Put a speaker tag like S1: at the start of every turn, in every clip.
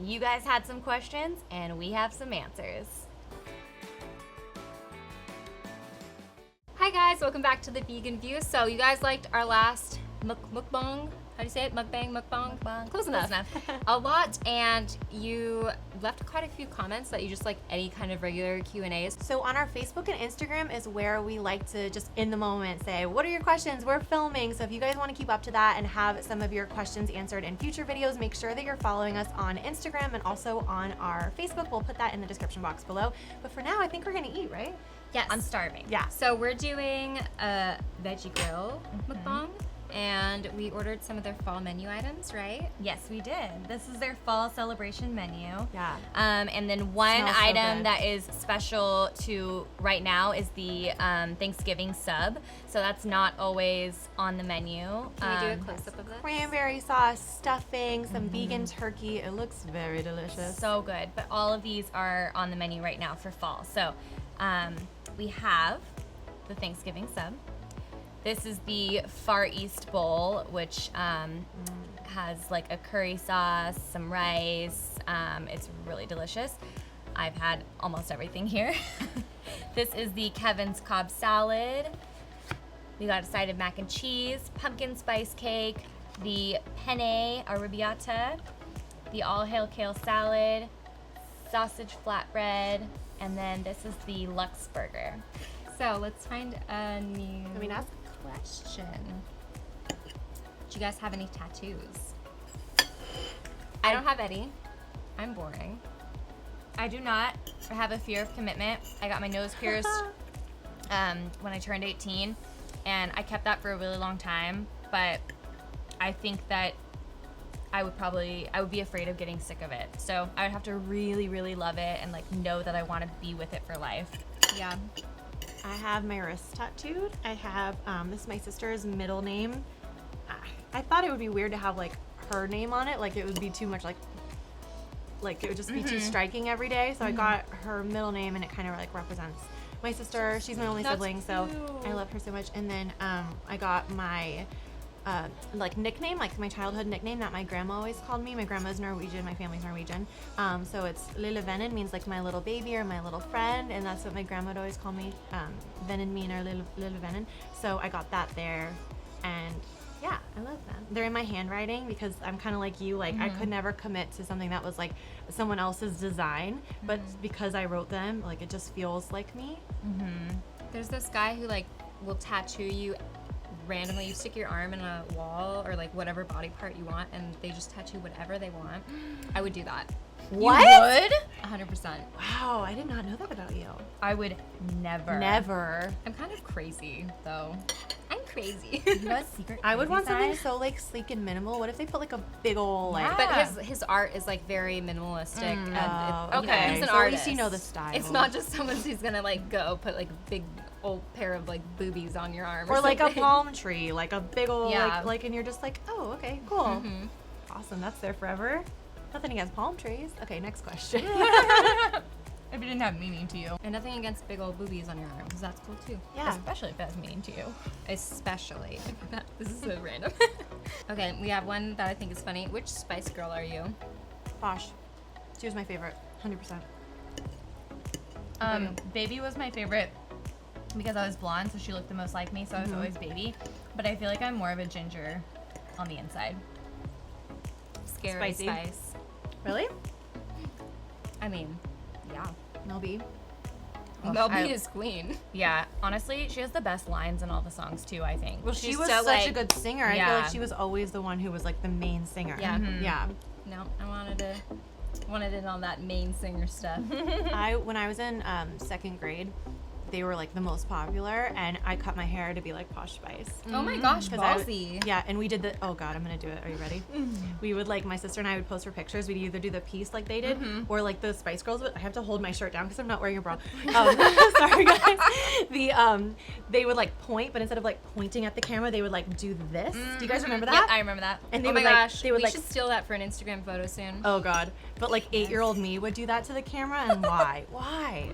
S1: You guys had some questions, and we have some answers. Hi guys, welcome back to the Vegan View. So you guys liked our last mukbang. How do you say it? Mukbang? Close enough. A lot, and you left quite a few comments that you just like any kind of regular Q&As.
S2: So on our Facebook and Instagram is where we like to just in the moment say, what are your questions? We're filming. So if you guys want to keep up to that and have some of your questions answered in future videos, make sure that you're following us on Instagram and also on our Facebook. We'll put that in the description box below. But for now, I think we're gonna eat, right?
S1: Yes. I'm starving.
S2: Yeah.
S1: So we're doing a veggie grill mukbang. And we ordered some of their fall menu items, right?
S3: Yes, we did. This is their fall celebration menu.
S2: Yeah.
S1: And then one
S2: Smells so
S1: item
S2: good.
S1: that is special to right now is the Thanksgiving sub. So that's not always on the menu.
S3: Can you do a close-up of this?
S2: Cranberry sauce, stuffing, some vegan turkey. It looks very delicious.
S1: So good. But all of these are on the menu right now for fall. So we have the Thanksgiving sub. This is the Far East bowl, which has like a curry sauce, some rice. It's really delicious. I've had almost everything here. This is the Kevin's Cobb salad. We got a side of mac and cheese, pumpkin spice cake, the penne arrabbiata, the all hail kale salad, sausage flatbread, and then this is the Lux burger. So let's find a new question. Do you guys have any tattoos? I don't have any. I'm boring. I do not have a fear of commitment. I got my nose pierced when I turned 18, and I kept that for a really long time, but I think that I would be afraid of getting sick of it. So I would have to really, really love it and like know that I want to be with it for life.
S3: Yeah.
S2: I have my wrist tattooed. I have, this is my sister's middle name. I thought it would be weird to have like her name on it. Like it would be too much like it would just be too striking every day. So I got her middle name and it kind of like represents my sister. She's my only sibling, so I love her so much. And then I got my like nickname, like my childhood nickname that my grandma always called me. My grandma's Norwegian, my family's Norwegian. So it's Lille Vennen, means like my little baby or my little friend, and that's what my grandma would always call me. Vennen mean or Lille Vennen. So I got that there, and yeah, I love them. They're in my handwriting because I'm kind of like you, like I could never commit to something that was like someone else's design, but because I wrote them, like it just feels like me.
S1: There's this guy who like will tattoo you randomly. You stick your arm in a wall or like whatever body part you want, and they just tattoo whatever they want. I would do that.
S2: What?
S1: You would? 100%.
S2: Wow, I did not know that about you.
S1: I would never.
S2: Never.
S1: I'm kind of crazy though. I'm crazy.
S3: You have a secret
S2: I would
S3: crazy
S2: want something
S3: side?
S2: so like sleek and minimal. What if they put like a big old like?
S1: But his art is like very minimalistic. And
S2: okay.
S1: he's an
S2: So
S1: artist.
S2: at least you know the style.
S1: It's not just someone who's gonna like go put like a big old pair of like boobies on your arm.
S2: or like a
S1: something.
S2: palm tree, like a big old
S1: Yeah.
S2: like, and you're just like, oh, okay, cool, awesome, that's there forever. Nothing against palm trees. Okay, next question.
S3: If it didn't have meaning to you.
S1: And nothing against big old boobies on your arm, because that's cool too.
S2: Yeah.
S1: Especially if it has meaning to you. Especially. This is so random. Okay, we have one that I think is funny. Which Spice Girl are you?
S2: Posh. She was my favorite, 100%.
S3: Baby was my favorite because I was blonde, so she looked the most like me, so I was always Baby. But I feel like I'm more of a ginger on the inside.
S1: Scary
S2: Spicy.
S1: Spice.
S2: Really?
S1: I mean, yeah.
S2: Mel B.
S1: Mel B is queen.
S3: Yeah, honestly, she has the best lines in all the songs too, I think.
S2: Well, she
S1: She's
S2: was
S1: so,
S2: such
S1: like-
S2: a good singer. I feel
S3: Yeah.
S2: like she was always the one who was like the main singer.
S1: Yeah.
S2: Yeah.
S1: No, I wanted in on that main singer stuff.
S2: When I was in second grade, they were like the most popular, and I cut my hair to be like Posh Spice.
S1: Oh my gosh,
S2: 'Cause I
S1: ballsy.
S2: yeah, and we did the, oh god, I'm gonna do it. Are you ready? We would like, my sister and I would post for pictures. We'd either do the piece like they did, or like the Spice Girls, but I have to hold my shirt down because I'm not wearing a bra. Sorry guys. They would like point, but instead of like pointing at the camera, they would like do this. Do you guys remember that?
S1: Yep, I remember that.
S2: And they
S1: oh my
S2: would, like-
S1: gosh,
S2: they would,
S1: we
S2: like-
S1: should steal that for an Instagram photo soon.
S2: Oh god. But like 8-year-old me would do that to the camera, and why? Why?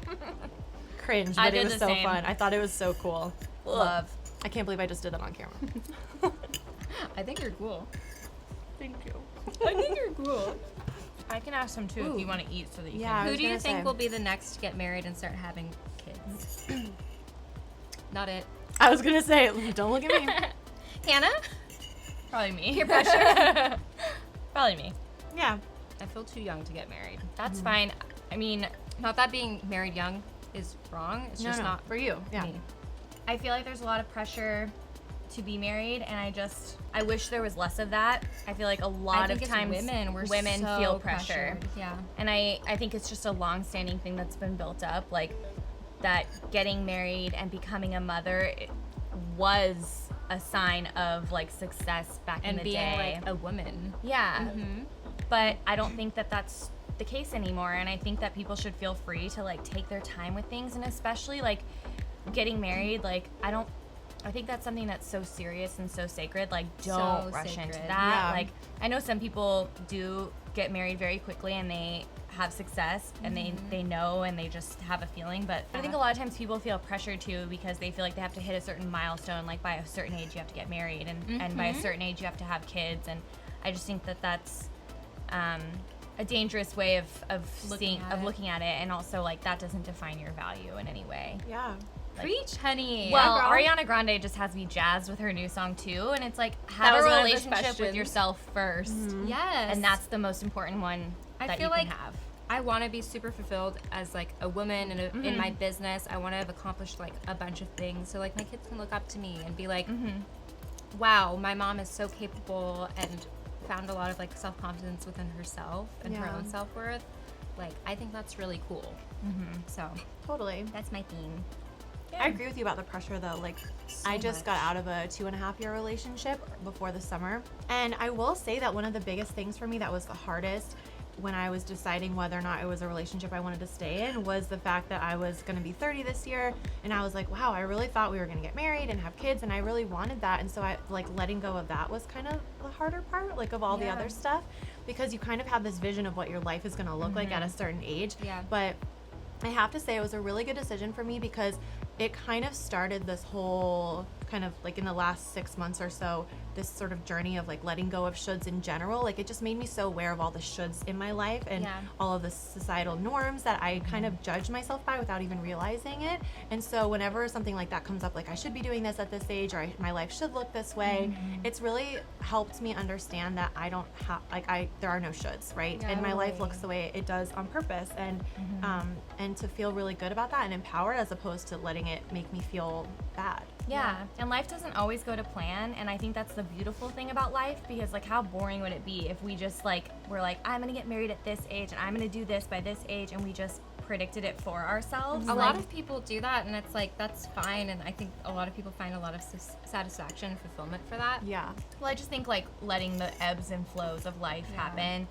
S2: Cringe,
S3: I
S2: but it
S3: did
S2: was
S3: the
S2: so
S3: same.
S2: fun. I thought it was so cool.
S3: Love.
S2: I can't believe I just did that on camera.
S1: I think you're cool.
S2: Thank you.
S1: I think you're cool.
S3: I can ask them too
S2: Ooh.
S3: if you want to eat so that you
S2: Yeah, I
S3: can.
S1: Who
S2: was
S1: do you
S2: gonna
S1: think
S2: say.
S1: will be the next to get married and start having kids? Not it.
S2: I was gonna say, don't look at me.
S1: Hannah?
S3: Probably me.
S1: Peer pressure?
S3: Probably me.
S2: Yeah.
S1: I feel too young to get married. That's fine. I mean, not that being married young is wrong. It's just not
S2: for you. Yeah.
S1: me.
S3: I feel like there's a lot of pressure to be married, and I wish there was less of that. I feel like a lot of
S1: think it's
S3: times
S1: women so
S3: feel pressure.
S1: pressured. Yeah.
S3: And I think it's just a long-standing thing that's been built up, like that getting married and becoming a mother was a sign of like success back in
S1: And
S3: the
S1: being
S3: day.
S1: like a woman.
S3: Yeah. But I don't think that that's the case anymore, and I think that people should feel free to like take their time with things, and especially like getting married, like I think that's something that's so serious and so sacred. Like, don't
S1: So
S3: rush into
S1: sacred.
S3: that.
S2: Yeah.
S3: Like, I know some people do get married very quickly and they have success and they know and they just have a feeling. But I think a lot of times people feel pressure too because they feel like they have to hit a certain milestone. Like, by a certain age, you have to get married, and by a certain age, you have to have kids. And I just think that that's a dangerous way of looking at it, and also like that doesn't define your value in any way.
S2: Yeah.
S1: Preach, honey.
S3: Well,
S2: girl.
S3: Ariana Grande just has me jazzed with her new song too, and it's like
S1: That
S3: have
S1: was
S3: a
S1: one of the
S3: relationship with
S1: questions.
S3: yourself first,
S1: Yes.
S3: and that's the most important one
S1: I
S3: that
S1: feel
S3: you can
S1: like
S3: have.
S1: I want to be super fulfilled as like a woman in my business. I want to have accomplished like a bunch of things, so like my kids can look up to me and be like, "Wow, my mom is so capable and found a lot of like self-confidence within herself and her
S2: Yeah.
S1: own self-worth." Like, I think that's really cool. So
S2: Totally.
S1: that's my theme.
S2: I agree with you about the pressure though. Like, I just got out of a 2.5-year relationship before the summer. And I will say that one of the biggest things for me that was the hardest when I was deciding whether or not it was a relationship I wanted to stay in was the fact that I was going to be 30 this year. And I was like, wow, I really thought we were going to get married and have kids. And I really wanted that. And so I like letting go of that was kind of the harder part, like of all the other stuff, because you kind of have this vision of what your life is going to look like at a certain age.
S1: Yeah.
S2: But I have to say it was a really good decision for me because it kind of started this whole kind of like in the last 6 months or so, this sort of journey of like letting go of shoulds in general. Like, it just made me so aware of all the shoulds in my life and all of the societal norms that I kind of judge myself by without even realizing it. And so whenever something like that comes up, like I should be doing this at this age, or my life should look this way, it's really helped me understand that I don't have there are no shoulds, right? And my life looks the way it does on purpose, and to feel really good about that and empowered, as opposed to letting it make me feel bad.
S3: Yeah, and life doesn't always go to plan, and I think that's the beautiful thing about life, because like how boring would it be if we just like we're like, I'm gonna get married at this age and I'm gonna do this by this age, and we just predicted it for ourselves.
S1: A lot of people do that, and it's like, that's fine, and I think a lot of people find a lot of satisfaction and fulfillment for that.
S2: Yeah.
S3: Well, I just think like letting the ebbs and flows of life happen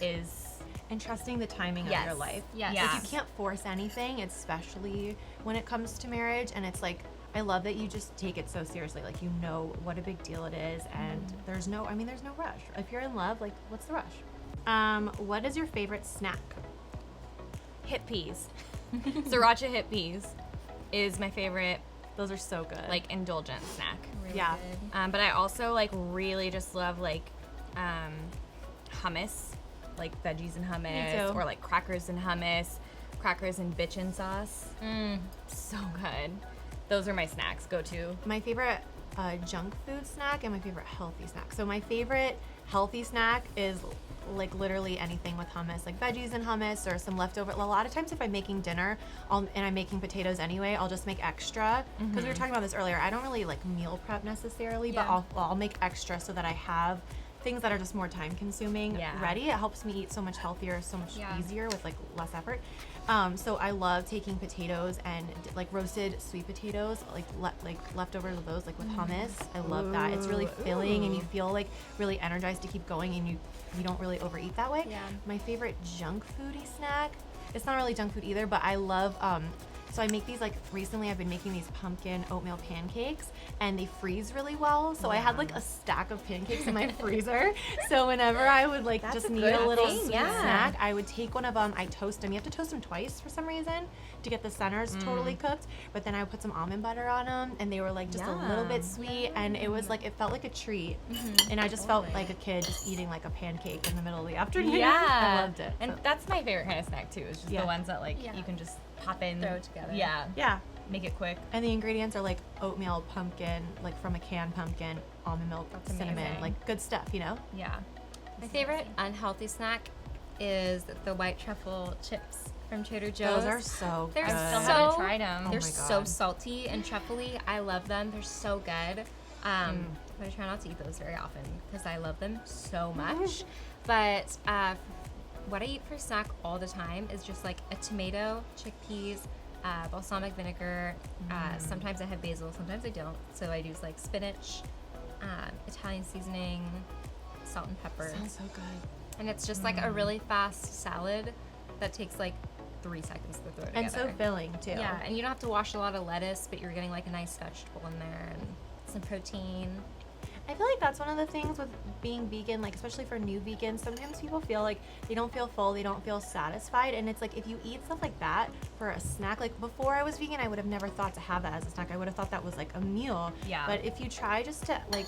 S3: is
S2: And trusting the timing of your life.
S1: Yes.
S3: Yeah.
S2: Like, you can't force anything, especially when it comes to marriage. And it's like, I love that you just take it so seriously. Like, you know what a big deal it is, and there's no rush. If you're in love, like, what's the rush? What is your favorite snack?
S3: hip peas. Sriracha hip peas is my favorite
S2: Those are so good.
S3: like indulgent snack.
S1: Really
S2: Yeah.
S1: good.
S3: But I also like really just love like hummus, like veggies and hummus,
S2: too.
S3: or like crackers and hummus, crackers and bitchin' sauce. So good. Those are my snacks. Go to.
S2: my favorite junk food snack and my favorite healthy snack. So my favorite healthy snack is like literally anything with hummus, like veggies and hummus or some leftover. A lot of times if I'm making dinner and I'm making potatoes anyway, I'll just make extra, because we were talking about this earlier. I don't really like meal prep necessarily, but I'll make extra so that I have things that are just more time consuming ready. It helps me eat so much healthier, so much easier with like less effort. So I love taking potatoes and like roasted sweet potatoes, like leftovers of those, like with hummus. I love that. It's really filling and you feel like really energized to keep going, and you don't really overeat that way.
S1: Yeah.
S2: My favorite junk foody snack, it's not really junk food either, but I love So I make these, like, recently I've been making these pumpkin oatmeal pancakes, and they freeze really well. So I had like a stack of pancakes in my freezer. So whenever I would like
S1: That's
S2: just
S1: a
S2: need
S1: good
S2: a little
S1: thing,
S2: sweet
S1: yeah.
S2: snack, I would take one of them. I toast them. You have to toast them twice for some reason to get the centers totally cooked. But then I would put some almond butter on them, and they were like just a little bit sweet, and it was like, it felt like a treat. And I just felt like a kid just eating like a pancake in the middle of the afternoon.
S1: Yeah.
S2: I loved it.
S1: And
S2: So-
S1: that's my favorite kind of snack too. Is just
S2: Yeah.
S1: the ones that like
S3: Yeah.
S1: you can just pop in,
S3: Throw it together.
S1: Yeah.
S2: yeah.
S1: Make it quick.
S2: And the ingredients are like oatmeal, pumpkin, like from a canned pumpkin, almond milk,
S1: That's
S2: cinnamon,
S1: amazing.
S2: like good stuff, you know?
S1: Yeah.
S3: My favorite unhealthy snack is the white truffle chips from Trader Joe's.
S2: Those are so
S3: They're
S2: good.
S1: I still
S3: so-
S1: haven't tried them.
S2: Oh
S3: They're
S2: my
S3: so
S2: God.
S3: salty and truffly. I love them. They're so good. But I try not to eat those very often because I love them so much. But what I eat for snack all the time is just like a tomato, chickpeas, balsamic vinegar. Sometimes I have basil, sometimes I don't. So I use like spinach, Italian seasoning, salt and pepper.
S2: Sounds so good.
S3: And it's just like a really fast salad that takes like 3 seconds to throw together.
S2: And so filling too.
S3: Yeah, and you don't have to wash a lot of lettuce, but you're getting like a nice vegetable in there and some protein.
S2: I feel like that's one of the things with being vegan, like especially for new vegans, sometimes people feel like they don't feel full, they don't feel satisfied. And it's like if you eat stuff like that for a snack, like before I was vegan, I would have never thought to have that as a snack. I would have thought that was like a meal.
S1: Yeah.
S2: But if you try just to like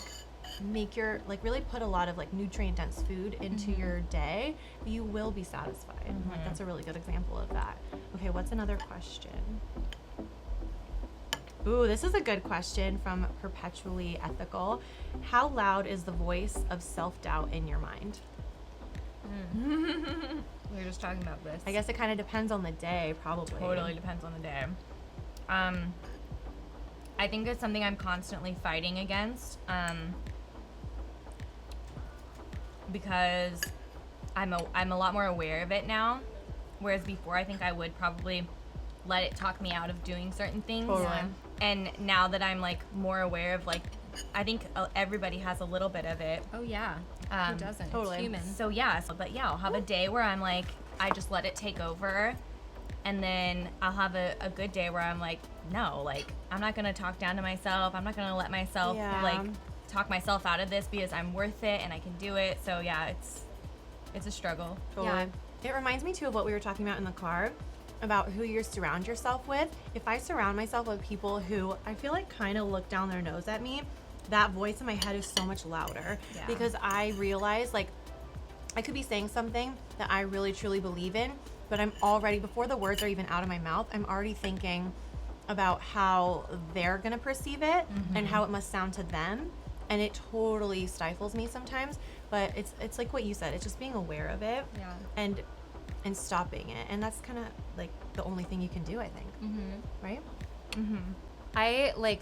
S2: make your, like really put a lot of like nutrient dense food into your day, you will be satisfied. Like that's a really good example of that. Okay, what's another question? Ooh, this is a good question from Perpetually Ethical. How loud is the voice of self-doubt in your mind?
S1: We were just talking about this.
S2: I guess it kind of depends on the day, probably.
S1: Totally depends on the day. I think it's something I'm constantly fighting against, because I'm a lot more aware of it now, whereas before I think I would probably let it talk me out of doing certain things.
S2: Totally.
S1: And now that I'm like more aware of like, I think everybody has a little bit of it.
S3: Oh yeah,
S1: Um,
S3: who doesn't?
S2: totally.
S3: It's human.
S1: So yeah, but yeah, I'll have a day where I'm like, I just let it take over, and then I'll have a good day where I'm like, no, like I'm not gonna talk down to myself. I'm not gonna let myself
S2: Yeah.
S1: like talk myself out of this because I'm worth it and I can do it. So yeah, it's a struggle.
S2: Totally. It reminds me too of what we were talking about in the car, about who you surround yourself with. If I surround myself with people who I feel like kind of look down their nose at me, that voice in my head is so much louder.
S1: Yeah.
S2: Because I realize like I could be saying something that I really truly believe in, but I'm already, before the words are even out of my mouth, I'm already thinking about how they're gonna perceive it and how it must sound to them. And it totally stifles me sometimes. But it's like what you said, it's just being aware of it
S3: Yeah.
S2: and stopping it. And that's kind of like the only thing you can do, I think. Right?
S3: I like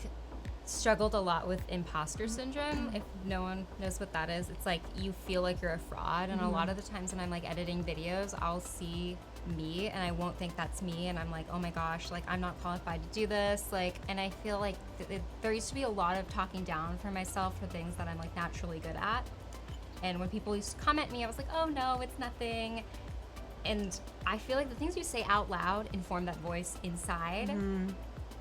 S3: struggled a lot with imposter syndrome. If no one knows what that is, it's like you feel like you're a fraud, and a lot of the times when I'm like editing videos, I'll see me and I won't think that's me, and I'm like, oh my gosh, like I'm not qualified to do this, like, and I feel like there used to be a lot of talking down for myself for things that I'm like naturally good at. And when people used to comment me, I was like, oh no, it's nothing. And I feel like the things you say out loud inform that voice inside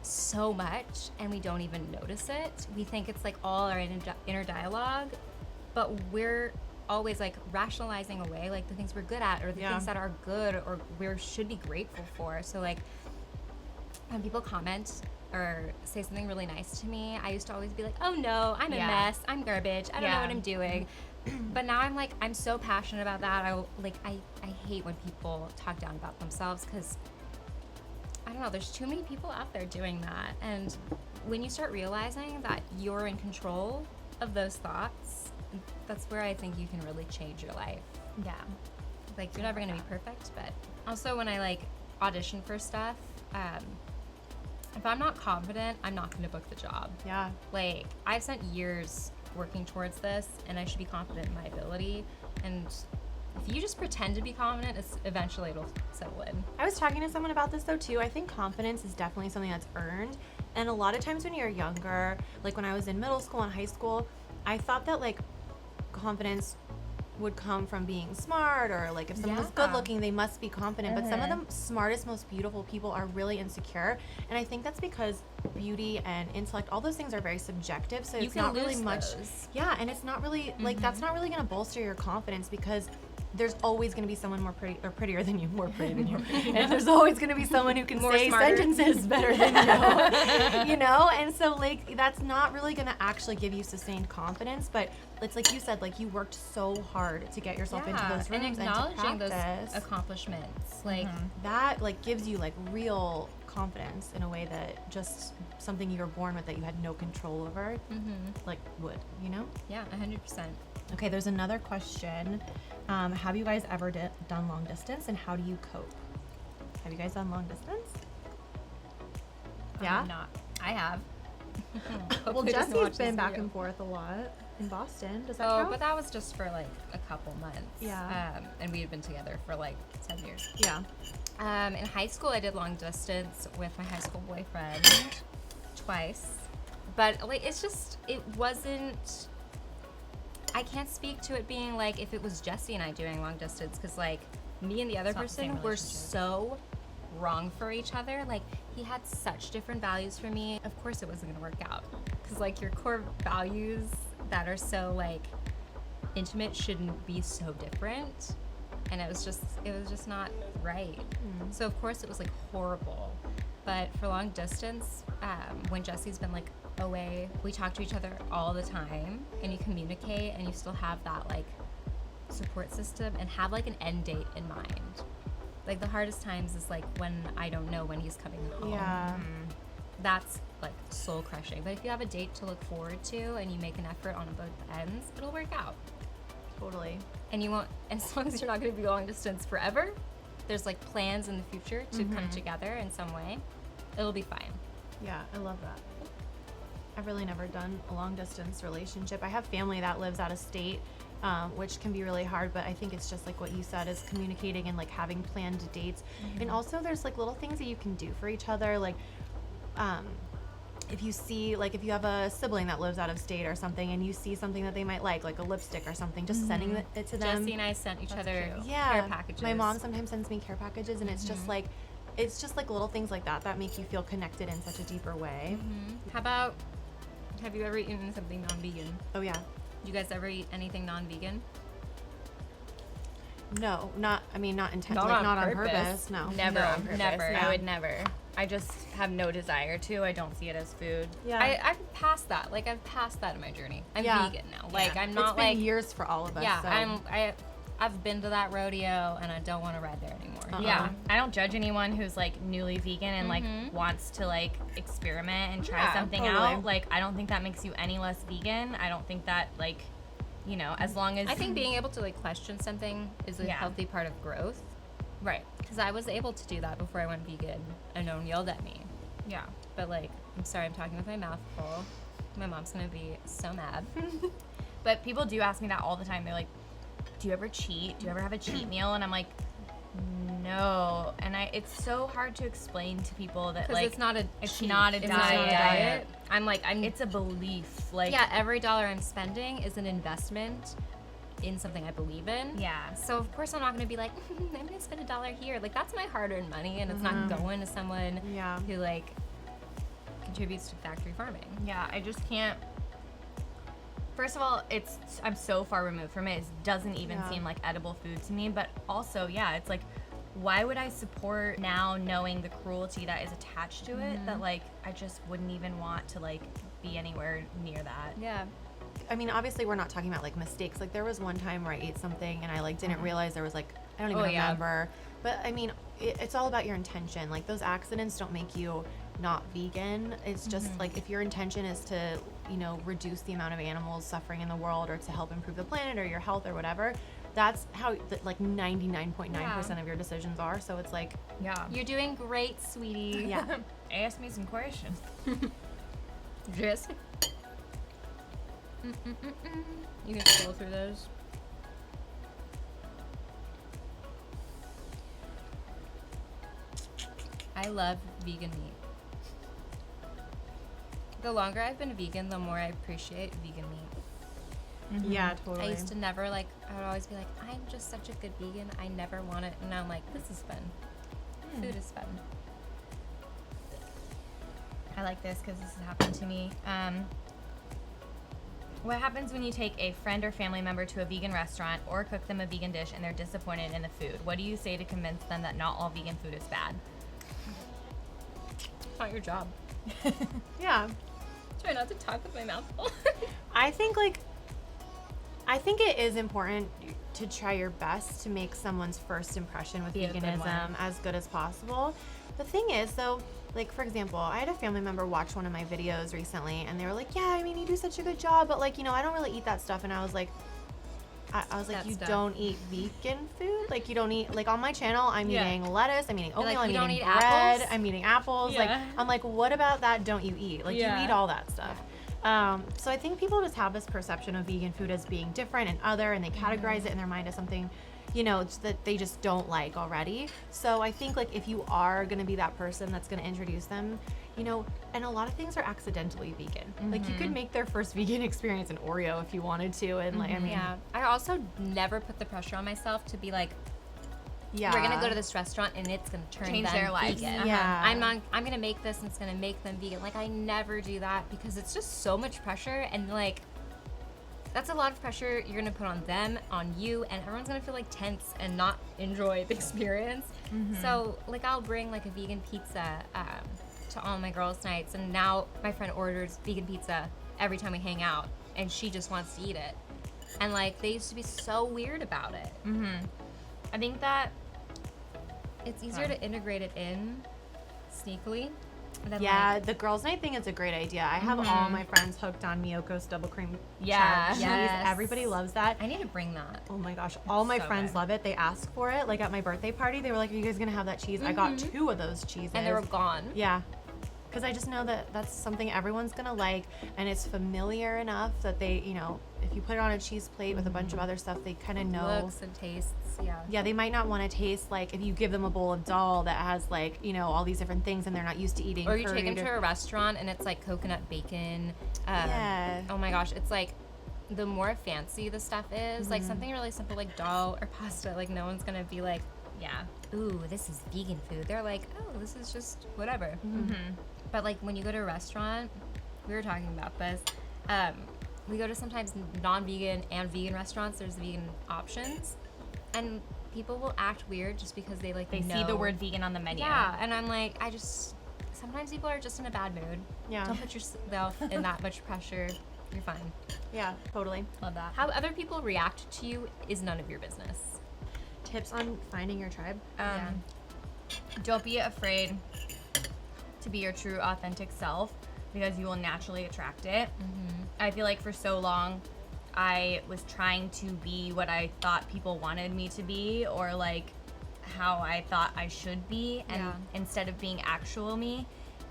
S3: so much, and we don't even notice it. We think it's like all our inner dialogue, but we're always like rationalizing away like the things we're good at, or the things that are good, or we should be grateful for. So like when people comment or say something really nice to me, I used to always be like, oh no, I'm a mess, I'm garbage, I don't know what I'm doing. But now I'm like, I'm so passionate about that. I hate when people talk down about themselves, because I don't know, there's too many people out there doing that. And when you start realizing that you're in control of those thoughts, that's where I think you can really change your life.
S1: Yeah.
S3: Like, you're never gonna be perfect, but also when I like audition for stuff, if I'm not confident, I'm not gonna book the job.
S2: Yeah.
S3: Like, I've spent years working towards this, and I should be confident in my ability. And if you just pretend to be confident, eventually it'll settle in.
S2: I was talking to someone about this though too. I think confidence is definitely something that's earned. And a lot of times when you're younger, like when I was in middle school and high school, I thought that like confidence would come from being smart, or like if someone was
S1: Yeah.
S2: good looking, they must be confident. But some of the smartest, most beautiful people are really insecure, and I think that's because beauty and intellect, all those things are very subjective. So
S1: You
S2: it's
S1: can
S2: not really
S1: lose
S2: much.
S1: those.
S2: Yeah, and it's not really like that's not really going to bolster your confidence, because there's always going to be someone more pretty or prettier than you, more pretty than you, and there's always going to be someone who can
S1: More
S2: say
S1: smarter.
S2: sentences better than you, you know. And so like that's not really going to actually give you sustained confidence. But it's like you said, like you worked so hard to get yourself into those
S1: and
S2: rooms and to
S1: acknowledging those
S2: practice.
S1: accomplishments, like
S2: That like gives you like real confidence in a way that just something you were born with that you had no control over like would, you know.
S1: yeah, 100%.
S2: Okay, there's another question. Have you guys ever done long distance, and how do you cope? Have you guys done long distance? Yeah?
S1: Not. I have.
S2: Well,
S1: Hopefully doesn't watch
S2: Jesse's been
S1: this
S2: back
S1: video.
S2: and forth a lot in Boston. Does that
S1: Oh,
S2: count?
S1: but that was just for like a couple months.
S2: Yeah.
S1: And we had been together for like 10 years.
S2: Yeah.
S1: In high school, I did long distance with my high school boyfriend twice. But like, it's just, it wasn't, I can't speak to it being like if it was Jesse and I doing long distance, because like me and the other
S3: It's not the same
S1: person were
S3: relationship.
S1: so wrong for each other. Like, he had such different values for me. Of course it wasn't gonna work out, because like your core values that are so like intimate shouldn't be so different, and it was just not right. So of course it was like horrible. But for long distance, when Jesse's been like away, we talk to each other all the time, and you communicate, and you still have that like support system, and have like an end date in mind. Like the hardest times is like when I don't know when he's coming home.
S2: Yeah.
S1: That's like soul crushing. But if you have a date to look forward to and you make an effort on both ends, it'll work out.
S2: Totally.
S1: And you won't, and as long as you're not going to be long distance forever, there's like plans in the future to come together in some way, it'll be fine.
S2: Yeah, I love that. I've really never done a long distance relationship. I have family that lives out of state, which can be really hard, but I think it's just like what you said, is communicating and like having planned dates. And also there's like little things that you can do for each other. Like, if you see, like if you have a sibling that lives out of state or something, and you see something that they might like a lipstick or something, just sending it to them.
S1: Jesse and I sent each other
S2: Yeah,
S1: care packages.
S2: my mom sometimes sends me care packages, and it's just like little things like that that make you feel connected in such a deeper way.
S1: How about, have you ever eaten something non-vegan?
S2: Oh yeah.
S1: You guys ever eat anything non-vegan?
S2: No, not intentionally,
S3: Not
S2: like
S3: on
S2: not on
S3: purpose.
S2: purpose. No.
S3: Never
S1: No,
S3: on purpose.
S1: never.
S3: I would never. I just have no desire to. I don't see it as food.
S2: Yeah.
S1: I've passed that. Like, I've passed that in my journey. I'm
S2: Yeah.
S1: vegan now. Like,
S3: Yeah.
S1: I'm
S2: It's
S1: not
S2: been
S1: like,
S2: years for all of us.
S1: yeah,
S2: so.
S1: I've been to that rodeo, and I don't want to ride there anymore.
S3: Yeah, I don't judge anyone who's like newly vegan and like wants to like experiment and try
S1: Yeah,
S3: something
S2: totally.
S3: out. Like, I don't think that makes you any less vegan. I don't think that like, you know, as long as
S1: I think being able to like question something is a
S3: Yeah.
S1: healthy part of growth.
S3: right.
S1: Because I was able to do that before I went vegan, and no one yelled at me.
S3: Yeah.
S1: But like, I'm sorry, I'm talking with my mouth full. My mom's gonna be so mad.
S3: But people do ask me that all the time. They're like, "Do you ever cheat? Do you ever have a cheat meal?" And I'm like, "No." And it's so hard to explain to people that
S1: Because
S3: like
S1: it's not a
S3: it's
S1: cheat.
S3: not a
S1: It's
S3: diet.
S1: I'm like,
S3: it's a belief. Like
S1: yeah, every dollar I'm spending is an investment in something I believe in.
S3: Yeah.
S1: So of course I'm not gonna be like, I'm gonna spend $1 here. Like, that's my hard-earned money, and it's not going to someone
S2: Yeah.
S1: who like contributes to factory farming.
S3: Yeah, I just can't. First of all, I'm so far removed from it. It doesn't even
S2: Yeah.
S3: seem like edible food to me. But also, yeah, it's like, why would I support now knowing the cruelty that is attached to it? That like I just wouldn't even want to like be anywhere near that.
S1: Yeah.
S2: I mean, obviously, we're not talking about like mistakes. Like there was one time where I ate something and I like didn't realize there was like I don't even
S3: Oh, yeah.
S2: remember. But I mean, it's all about your intention. Like those accidents don't make you not vegan. It's just like if your intention is to, you know, reduce the amount of animals suffering in the world, or to help improve the planet or your health or whatever. That's how like 99.9% of your decisions are. So it's like,
S3: Yeah.
S1: You're doing great, sweetie.
S2: yeah.
S3: Ask me some questions.
S1: Just. You can scroll through those. I love vegan meat. The longer I've been vegan, the more I appreciate vegan meat.
S2: Yeah, totally.
S3: I used to never I would always be like, I'm just such a good vegan. I never want it. And now I'm like, this is fun. Food is fun.
S1: I like this because this has happened to me. What happens when you take a friend or family member to a vegan restaurant or cook them a vegan dish and they're disappointed in the food? What do you say to convince them that not all vegan food is bad?
S3: It's not your job.
S2: Yeah.
S3: Try not to talk with my mouth full.
S2: I think it is important to try your best to make someone's first impression with
S1: Be a good
S2: veganism
S1: one.
S2: as good as possible. The thing is, though, like, for example, I had a family member watch one of my videos recently, and they were like, yeah, I mean, you do such a good job, but, like, I don't really eat that stuff. And I was like,
S3: That
S2: you
S3: stuff.
S2: don't eat vegan food? Like, you don't eat, like, on my channel, I'm eating lettuce, I'm eating oatmeal,
S3: like,
S2: I'm
S3: you don't
S2: eating
S3: eat
S2: bread,
S3: apples?
S2: I'm eating apples. Like,
S1: Yeah.
S2: I'm like, what about that don't you eat? Like, you
S1: Yeah.
S2: eat all that stuff. So I think people just have this perception of vegan food as being different and other, and they categorize it in their mind as something, that they just don't like already. So I think, like, if you are going to be that person that's going to introduce them, and a lot of things are accidentally vegan. Like, you could make their first vegan experience an Oreo if you wanted to, and like, I mean,
S3: Yeah. I also never put the pressure on myself to be like,
S2: yeah,
S3: we're gonna go to this restaurant and it's gonna
S1: Change
S3: them
S1: their lives.
S3: vegan.
S1: Uh-huh.
S2: Yeah.
S3: I'm gonna make this and it's gonna make them vegan. Like, I never do that because it's just so much pressure, and like, that's a lot of pressure you're gonna put on them, on you, and everyone's gonna feel like tense and not enjoy the experience. So like, I'll bring like a vegan pizza to all my girls' nights, and now my friend orders vegan pizza every time we hang out, and she just wants to eat it. And like, they used to be so weird about it.
S1: I think that
S3: It's easier to integrate it in sneakily than
S2: Yeah,
S3: like,
S2: the girls' night thing is a great idea. I have all my friends hooked on Miyoko's double cream
S1: Yeah.
S2: cheddar cheese.
S3: Yes.
S2: Everybody loves that.
S3: I need to bring that.
S2: Oh my gosh, all my
S1: so
S2: friends
S1: good.
S2: love it. They ask for it. Like, at my birthday party, they were like, are you guys gonna have that cheese? I got 2 of those cheeses.
S3: And they were gone.
S2: Yeah. Because I just know that that's something everyone's gonna like, and it's familiar enough that they, if you put it on a cheese plate with a bunch of other stuff, they kind of know.
S3: Looks and tastes, yeah.
S2: Yeah, they might not want to taste, like, if you give them a bowl of dal that has, like, all these different things, and they're not used to eating.
S3: Or you take them
S2: curried
S3: to a restaurant and it's like coconut bacon.
S2: Yeah.
S3: Oh my gosh, it's like, the more fancy the stuff is, like something really simple like dal or pasta, like no one's gonna be like,
S1: yeah.
S3: ooh, this is vegan food. They're like, oh, this is just whatever. But like, when you go to a restaurant, we were talking about this. We go to sometimes non-vegan and vegan restaurants. There's vegan options, and people will act weird just because they like
S1: They see
S3: know.
S1: the word vegan on the menu.
S3: Yeah, and I'm like, sometimes people are just in a bad mood.
S2: Yeah.
S3: Don't put yourself in that much pressure. You're fine.
S2: Yeah, totally.
S1: Love that.
S3: How other people react to you is none of your business.
S2: Tips on finding your tribe?
S1: Don't be afraid to be your true, authentic self, because you will naturally attract it. I feel like for so long, I was trying to be what I thought people wanted me to be, or like how I thought I should be, and
S3: Yeah.
S1: instead of being actual me.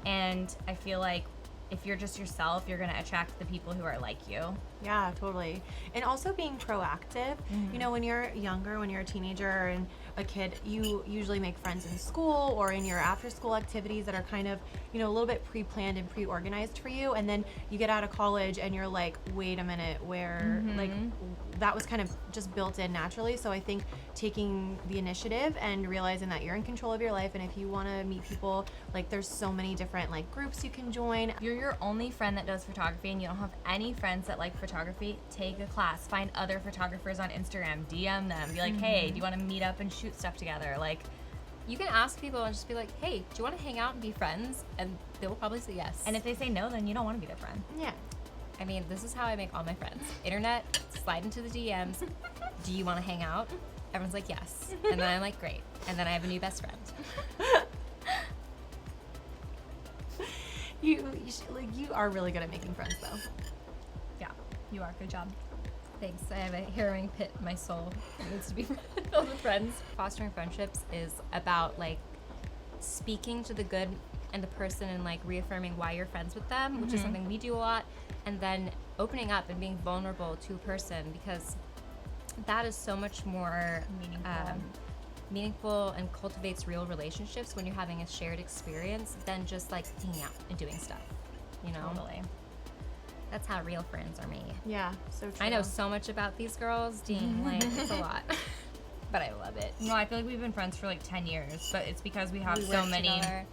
S1: And I feel like if you're just yourself, you're gonna attract the people who are like you.
S2: Yeah, totally. And also being proactive. When you're younger, when you're a teenager and a kid, you usually make friends in school or in your after school activities that are kind of, a little bit pre-planned and pre-organized for you. And then you get out of college and you're like, wait a minute, where, like, that was kind of just built in naturally. So I think taking the initiative and realizing that you're in control of your life, and if you want to meet people, like, there's so many different, like, groups you can join.
S1: If you're your only friend that does photography and you don't have any friends that like photography, take a class. Find other photographers on Instagram, DM them, be like, hey, do you want to meet up and shoot stuff together? Like,
S3: You can ask people and just be like, hey, do you want to hang out and be friends? And they will probably say yes.
S1: and if they say no, then you don't want to be their friend.
S2: Yeah.
S3: I mean, this is how I make all my friends. Internet, slide into the DMs. Do you want to hang out? Everyone's like, yes. And then I'm like, great. And then I have a new best friend.
S2: You are really good at making friends, though.
S1: Yeah, you are. Good job.
S3: Thanks. I have a harrowing pit in my soul. It needs to be filled with friends. Fostering friendships is about like speaking to the good and the person and like reaffirming why you're friends with them, which is something we do a lot, and then opening up and being vulnerable to a person, because that is so much more meaningful and cultivates real relationships when you're having a shared experience than just like hanging out and doing stuff,
S1: Totally. That's how real friends are made.
S2: Yeah, so true.
S3: I know so much about these girls. Dang, like, it's a lot. But I love it.
S1: No, I feel like we've been friends for like 10 years, but it's because we have
S3: We
S1: so
S3: work
S1: many
S3: together.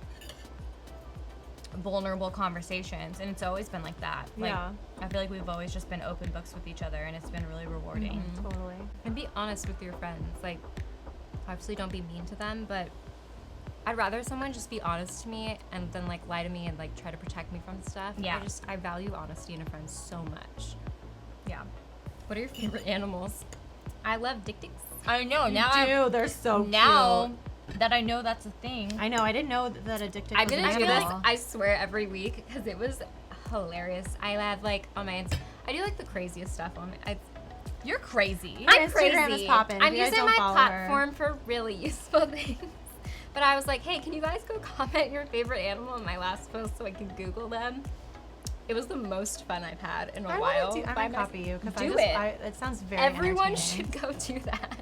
S1: vulnerable conversations, and it's always been like that. Like,
S2: Yeah.
S1: I feel like we've always just been open books with each other, and it's been really rewarding.
S2: Totally.
S3: And be honest with your friends. Like, obviously don't be mean to them, but I'd rather someone just be honest to me and then like lie to me and like try to protect me from stuff.
S1: Yeah.
S3: I value honesty in a friend so much.
S1: Yeah.
S3: What are your favorite animals? I love dik-tiks.
S1: I know.
S2: You
S1: Now
S2: do. They're so
S1: now
S2: cute.
S1: that I know that's a thing.
S2: I know. I didn't know that a dick
S3: I'm
S2: was
S3: gonna
S2: an
S3: do this,
S2: animal.
S3: I swear, every week because it was hilarious. I have like on my I do like the craziest stuff on my.
S1: You're crazy.
S3: I'm
S2: Instagram
S3: crazy.
S2: is poppin'. If
S3: I'm
S2: you guys
S3: using
S2: don't
S3: my
S2: follow
S3: platform for really useful things. But I was like, hey, can you guys go comment your favorite animal in my last post so I can Google them? It was the most fun I've had in a
S2: I
S3: while.
S2: want to
S3: by
S2: I'm gonna copy you because
S3: Do
S2: it sounds very
S3: Everyone
S2: entertaining.
S3: should go do that.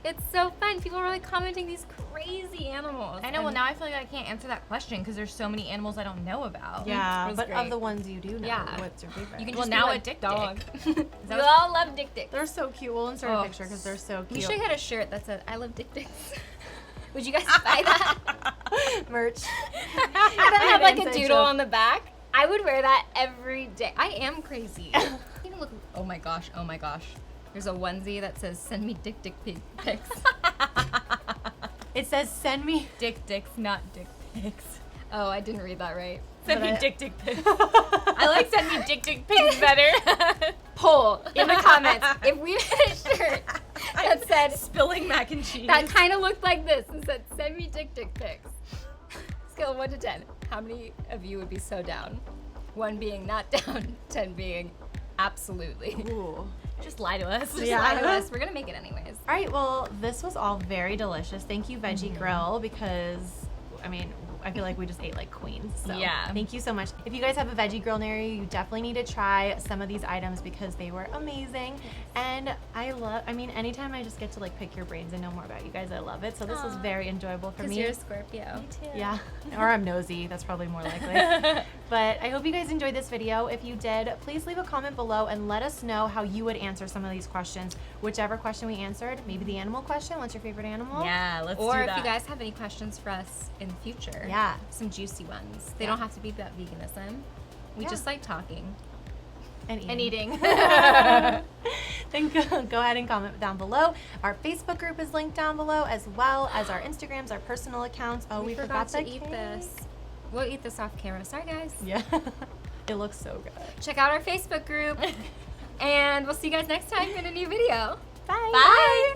S3: It's so fun. People are like commenting these crazy animals.
S1: I know. Well,
S3: and-
S1: now I feel like I can't answer that question because there's so many animals I don't know about.
S2: Yeah,
S3: It was
S2: but of
S3: great.
S2: the ones you do know,
S3: Yeah.
S2: what's your favorite?
S3: You can
S1: Well,
S3: just
S1: now
S3: be
S1: a
S3: like,
S1: dick
S3: dog.
S1: dick.
S3: We
S1: that what-
S3: all love dick dicks.
S2: They're so cute. We'll insert a picture because they're so
S3: We
S2: cute.
S3: should get a shirt that says "I love dick dicks." Would you guys buy that?
S2: Merch.
S3: I don't have like a
S2: Inside
S3: doodle
S2: joke.
S3: on the back. I would wear that every day. I am crazy. Even look. Oh my gosh. Oh my gosh. There's a onesie that says "Send me dick pics."
S2: It says send me.
S1: Dick dicks, not dick pics.
S3: Oh, I didn't read that right.
S1: Send
S2: But
S1: me
S2: I-
S1: dick pics. I like send me dick pics better.
S3: Poll in the comments if we had a shirt that said
S1: Spilling mac and cheese.
S3: that kind of looked like this and said "Send me dick pics." Scale of 1 to 10. How many of you would be so down? 1 being not down, 10 being absolutely.
S2: Ooh.
S1: Just lie to us.
S3: Just
S2: Yeah.
S3: lie to us. We're gonna make it anyways.
S2: All right, well, this was all very delicious. Thank you, Veggie Grill, because, I mean, I feel like we just ate like queens. So
S1: Yeah.
S2: thank you so much. If you guys have a Veggie Grill near you, you definitely need to try some of these items because they were amazing. And I mean, anytime I just get to like pick your brains and know more about you guys, I love it. So this was very enjoyable for
S3: Because
S2: me.
S3: you're a Scorpio.
S2: Yeah, or I'm nosy. That's probably more likely. But I hope you guys enjoyed this video. If you did, please leave a comment below and let us know how you would answer some of these questions. Whichever question we answered, maybe the animal question. What's your favorite animal?
S1: Yeah, let's
S3: Or
S1: do
S3: if
S1: that.
S3: you guys have any questions for us in the future,
S2: Yeah.
S3: some juicy ones. They
S2: Yeah.
S3: don't have to be about veganism. We
S2: Yeah.
S3: just like talking
S2: And
S3: and eating.
S2: Then go ahead and comment down below. Our Facebook group is linked down below, as well as our Instagrams, our personal accounts. Oh, we forgot
S3: to
S2: the
S3: eat
S2: cake.
S3: this. We'll eat this off camera. Sorry, guys.
S2: Yeah, it looks so good.
S3: Check out our Facebook group. And we'll see you guys next time in a new video.
S2: Bye.
S3: Bye.